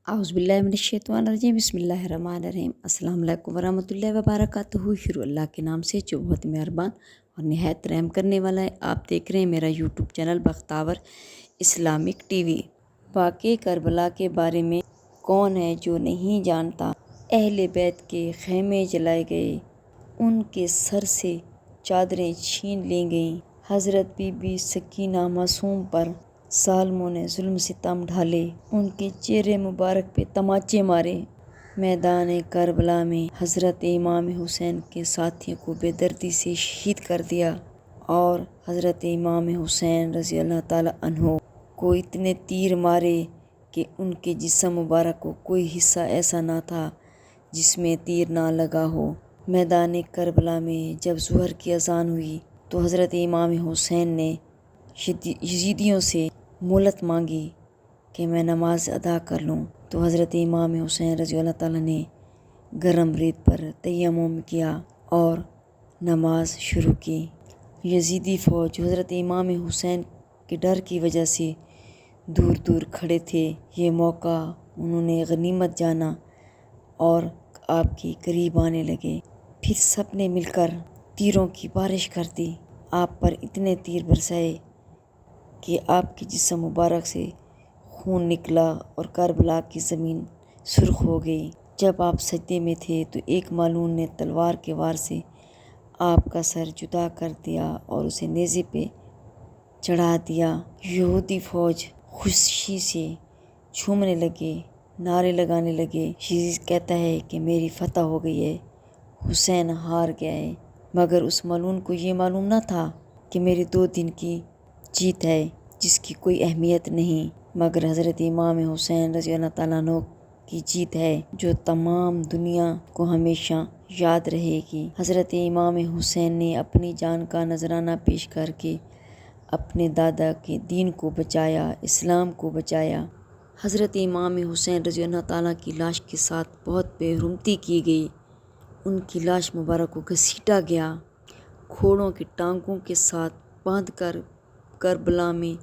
اعوذ باللہ من الشیطان الرجیم، بسم اللہ الرحمن الرحیم۔ السلام علیکم ورحمۃ اللہ وبرکاتہ۔ شروع اللہ کے نام سے جو بہت مہربان اور نہایت رحم کرنے والا ہے۔ آپ دیکھ رہے ہیں میرا یوٹیوب چینل بختاور اسلامک ٹی وی۔ واقعہ کربلا کے بارے میں کون ہے جو نہیں جانتا؟ اہل بیت کے خیمے جلائے گئے، ان کے سر سے چادریں چھین لی گئیں، حضرت بی بی سکینہ معصوم پر ظالموں نے ظلم ستم ڈھالے، ان کے چہرے مبارک پہ تماچے مارے۔ میدان کربلا میں حضرت امام حسین کے ساتھیوں کو بے دردی سے شہید کر دیا، اور حضرت امام حسین رضی اللہ تعالیٰ عنہ کو اتنے تیر مارے کہ ان کے جسم مبارک کو کوئی حصہ ایسا نہ تھا جس میں تیر نہ لگا ہو۔ میدان کربلا میں جب ظہر کی اذان ہوئی تو حضرت امام حسین نے یزیدیوں سے مہلت مانگی کہ میں نماز ادا کر لوں، تو حضرت امام حسین رضی اللہ تعالیٰ نے گرم ریت پر تیمم کیا اور نماز شروع کی۔ یزیدی فوج جو حضرت امام حسین کے ڈر کی وجہ سے دور دور کھڑے تھے، یہ موقع انہوں نے غنیمت جانا اور آپ کے قریب آنے لگے۔ پھر سب نے مل کر تیروں کی بارش کر دی، آپ پر اتنے تیر برسائے کہ آپ کے جسم مبارک سے خون نکلا اور کربلا کی زمین سرخ ہو گئی۔ جب آپ سجدے میں تھے تو ایک ملعون نے تلوار کے وار سے آپ کا سر جدا کر دیا اور اسے نیزے پہ چڑھا دیا۔ یہودی فوج خوشی سے جھومنے لگے، نعرے لگانے لگے۔ یزید کہتا ہے کہ میری فتح ہو گئی ہے، حسین ہار گیا ہے، مگر اس ملعون کو یہ معلوم نہ تھا کہ میری 2 دن کی جیت ہے جس کی کوئی اہمیت نہیں، مگر حضرت امام حسین رضی اللہ تعالیٰ عنہ کی جیت ہے جو تمام دنیا کو ہمیشہ یاد رہے گی۔ حضرت امام حسین نے اپنی جان کا نذرانہ پیش کر کے اپنے دادا کے دین کو بچایا، اسلام کو بچایا۔ حضرت امام حسین رضی اللہ تعالیٰ کی لاش کے ساتھ بہت بے حرمتی کی گئی، ان کی لاش مبارک کو گھسیٹا گیا، گھوڑوں کی ٹانگوں کے ساتھ باندھ کر کربلا میں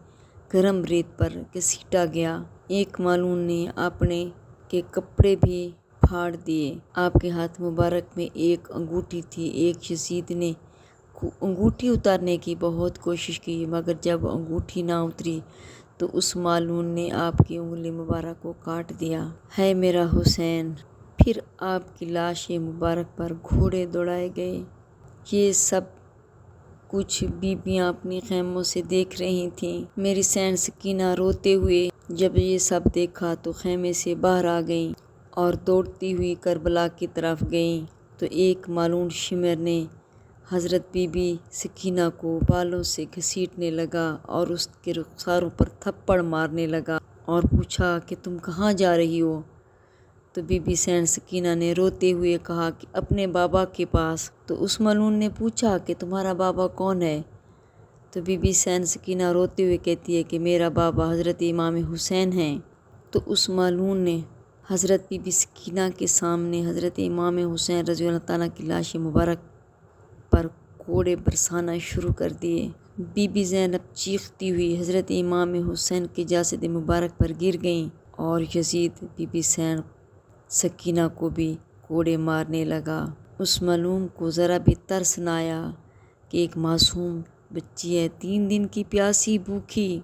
گرم ریت پر گھسیٹا گیا۔ ایک ملعون نے اپنے کے کپڑے بھی پھاڑ دیے۔ آپ کے ہاتھ مبارک میں ایک انگوٹھی تھی۔ ایک یزید نے انگوٹھی اتارنے کی بہت کوشش کی، مگر جب انگوٹھی نہ اتری تو اس ملعون نے آپ کی انگلی مبارک کو کاٹ دیا۔ ہے میرا حسین! پھر آپ کی لاش مبارک پر گھوڑے دوڑائے گئے۔ یہ سب کچھ بیبیاں اپنی خیموں سے دیکھ رہی تھیں۔ میری سین سکینہ روتے ہوئے جب یہ سب دیکھا تو خیمے سے باہر آ گئیں اور دوڑتی ہوئی کربلا کی طرف گئیں، تو ایک ملعون شمر نے حضرت بی بی سکینہ کو بالوں سے گھسیٹنے لگا اور اس کے رخساروں پر تھپڑ مارنے لگا اور پوچھا کہ تم کہاں جا رہی ہو؟ تو بی بی سین سکینہ نے روتے ہوئے کہا کہ اپنے بابا کے پاس۔ تو اس ملعون نے پوچھا کہ تمہارا بابا کون ہے؟ تو بی بی سین سکینہ روتے ہوئے کہتی ہے کہ میرا بابا حضرت امام حسین ہیں۔ تو اس ملعون نے حضرت بی بی سکینہ کے سامنے حضرت امام حسین رضی اللہ تعالیٰ کی لاش مبارک پر کوڑے برسانا شروع کر دیے۔ بی بی زینب چیختی ہوئی حضرت امام حسین کے جسد مبارک پر گر گئیں اور یزید بی بی سین سکینہ کو بھی کوڑے مارنے لگا۔ اس ملعون کو ذرا بھی ترس نہ آیا کہ ایک معصوم بچی ہے 3 دن کی پیاسی بھوکی۔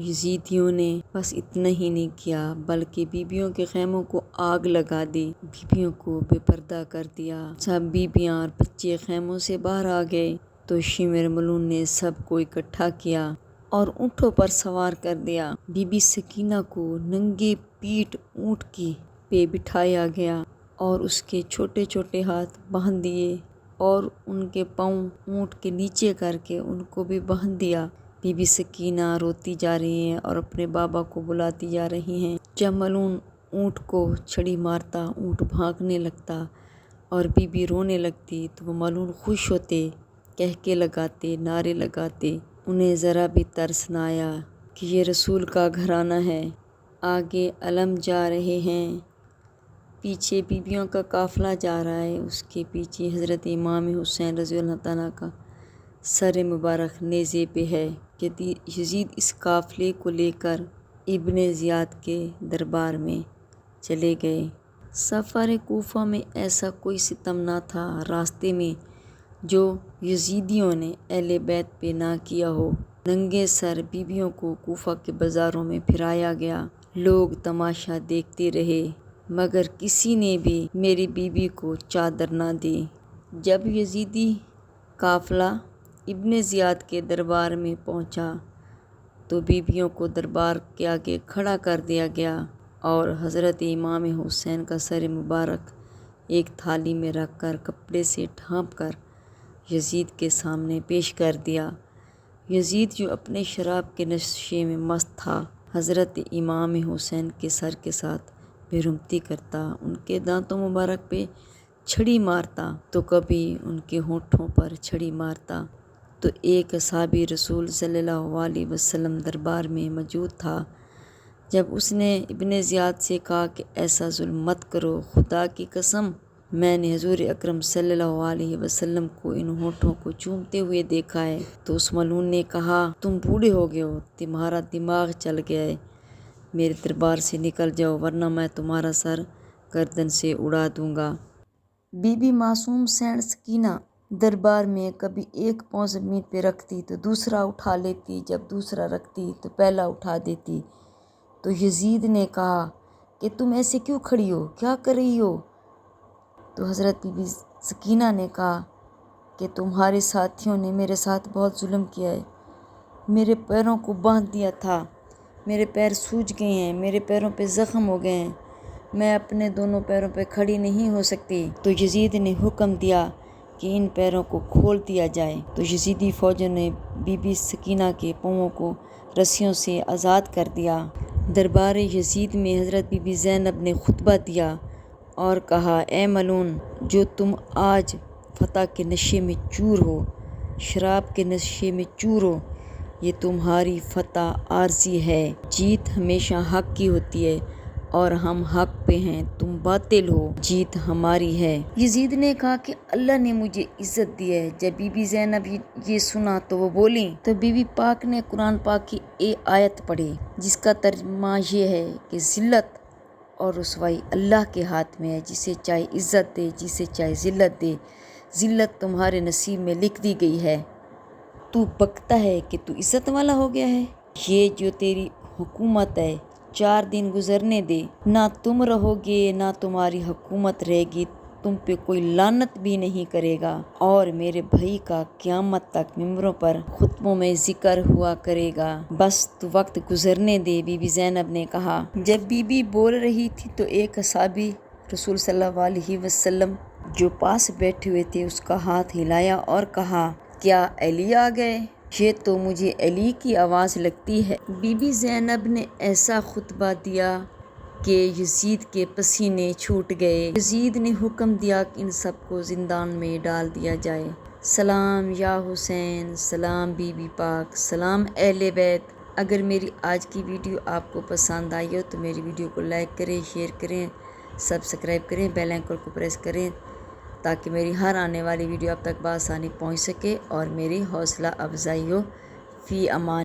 یزیدیوں نے بس اتنا ہی نہیں کیا بلکہ بیبیوں کے خیموں کو آگ لگا دی، بیبیوں کو بے پردہ کر دیا۔ سب بیبیاں اور بچے خیموں سے باہر آ گئے تو شمر ملعون نے سب کو اکٹھا کیا اور اونٹوں پر سوار کر دیا۔ بی بی سکینہ کو ننگے پیٹھ اونٹ کی پہ بٹھایا گیا اور اس کے چھوٹے چھوٹے ہاتھ باندھ دیے اور ان کے پاؤں اونٹ کے نیچے کر کے ان کو بھی باندھ دیا۔ بی بی سکینہ روتی جا رہی ہیں اور اپنے بابا کو بلاتی جا رہی ہیں۔ جب ملعون اونٹ کو چھڑی مارتا، اونٹ بھاگنے لگتا اور بی بی رونے لگتی تو وہ ملعون خوش ہوتے، کہکے لگاتے، نعرے لگاتے۔ انہیں ذرا بھی ترس نہ آیا کہ یہ رسول کا گھرانہ ہے، آگے علم جا رہے ہیں، پیچھے بیبیوں کا قافلہ جا رہا ہے، اس کے پیچھے حضرت امام حسین رضی اللہ تعالیٰ کا سر مبارک نیزے پہ ہے۔ یزید اس قافلے کو لے کر ابن زیاد کے دربار میں چلے گئے۔ سفر کوفہ میں ایسا کوئی ستم نہ تھا راستے میں جو یزیدیوں نے اہل بیت پہ نہ کیا ہو۔ ننگے سر بیویوں کو کوفہ کے بازاروں میں پھرایا گیا۔ لوگ تماشا دیکھتے رہے مگر کسی نے بھی میری بیوی کو چادر نہ دی۔ جب یزیدی قافلہ ابن زیاد کے دربار میں پہنچا تو بیویوں کو دربار کے آگے کھڑا کر دیا گیا اور حضرت امام حسین کا سر مبارک ایک تھالی میں رکھ کر کپڑے سے ڈھانپ کر یزید کے سامنے پیش کر دیا۔ یزید جو اپنے شراب کے نشے میں مست تھا، حضرت امام حسین کے سر کے ساتھ بےرحمتی کرتا، ان کے دانتوں مبارک پہ چھڑی مارتا تو کبھی ان کے ہونٹوں پر چھڑی مارتا۔ تو ایک صحابی رسول صلی اللہ علیہ وسلم دربار میں موجود تھا۔ جب اس نے ابن زیاد سے کہا کہ ایسا ظلم مت کرو، خدا کی قسم میں نے حضور اکرم صلی اللہ علیہ وسلم کو ان ہونٹوں کو چومتے ہوئے دیکھا ہے، تو اس ملعون نے کہا تم بوڑھے ہو گئے ہو، تمہارا دماغ چل گیا ہے، میرے دربار سے نکل جاؤ ورنہ میں تمہارا سر گردن سے اڑا دوں گا۔ بی بی معصوم سینڈ سکینہ دربار میں کبھی ایک پاؤں زمین پہ رکھتی تو دوسرا اٹھا لیتی، جب دوسرا رکھتی تو پہلا اٹھا دیتی۔ تو یزید نے کہا کہ تم ایسے کیوں کھڑی ہو، کیا کر رہی ہو؟ تو حضرت بی بی سکینہ نے کہا کہ تمہارے ساتھیوں نے میرے ساتھ بہت ظلم کیا ہے، میرے پیروں کو باندھ دیا تھا، میرے پیر سوج گئے ہیں، میرے پیروں پہ زخم ہو گئے ہیں، میں اپنے دونوں پیروں پہ کھڑی نہیں ہو سکتی۔ تو یزید نے حکم دیا کہ ان پیروں کو کھول دیا جائے۔ تو یزیدی فوجوں نے بی بی سکینہ کے پاؤں کو رسیوں سے آزاد کر دیا۔ دربار یزید میں حضرت بی بی زینب نے خطبہ دیا اور کہا اے ملعون، جو تم آج فتح کے نشے میں چور ہو، شراب کے نشے میں چور ہو، یہ تمہاری فتح عارضی ہے، جیت ہمیشہ حق کی ہوتی ہے اور ہم حق پہ ہیں، تم باطل ہو، جیت ہماری ہے۔ یزید نے کہا کہ اللہ نے مجھے عزت دی ہے۔ جب بی بی زینب یہ سنا تو وہ بولیں، تو بی بی پاک نے قرآن پاک کی آیت پڑھی جس کا ترجمہ یہ ہے کہ ذلت اور رسوائی اللہ کے ہاتھ میں ہے، جسے چاہے عزت دے، جسے چاہے ذلت دے، ذلت تمہارے نصیب میں لکھ دی گئی ہے، تو بکتا ہے کہ تو عزت والا ہو گیا ہے۔ یہ جو تیری حکومت ہے 4 دن گزرنے دے، نہ تم رہو گے نہ تمہاری حکومت رہے گی، تم پہ کوئی لعنت بھی نہیں کرے گا، اور میرے بھائی کا قیامت تک ممبروں پر خطبوں میں ذکر ہوا کرے گا، بس تو وقت گزرنے دے۔ بی بی زینب نے کہا۔ جب بی بی بول رہی تھی تو ایک صحابی رسول صلی اللہ علیہ وسلم جو پاس بیٹھے ہوئے تھے اس کا ہاتھ ہلایا اور کہا کیا علی آ گئے؟ یہ تو مجھے علی کی آواز لگتی ہے۔ بی بی زینب نے ایسا خطبہ دیا کہ یزید کے پسینے چھوٹ گئے۔ یزید نے حکم دیا کہ ان سب کو زندان میں ڈال دیا جائے۔ سلام یا حسین، سلام بی بی پاک، سلام اہل بیت۔ اگر میری آج کی ویڈیو آپ کو پسند آئی ہو تو میری ویڈیو کو لائک کریں، شیئر کریں، سبسکرائب کریں، بیل آئیکن کو پریس کریں تاکہ میری ہر آنے والی ویڈیو آپ تک بآسانی پہنچ سکے اور میری حوصلہ افزائی ہو۔ فی امان۔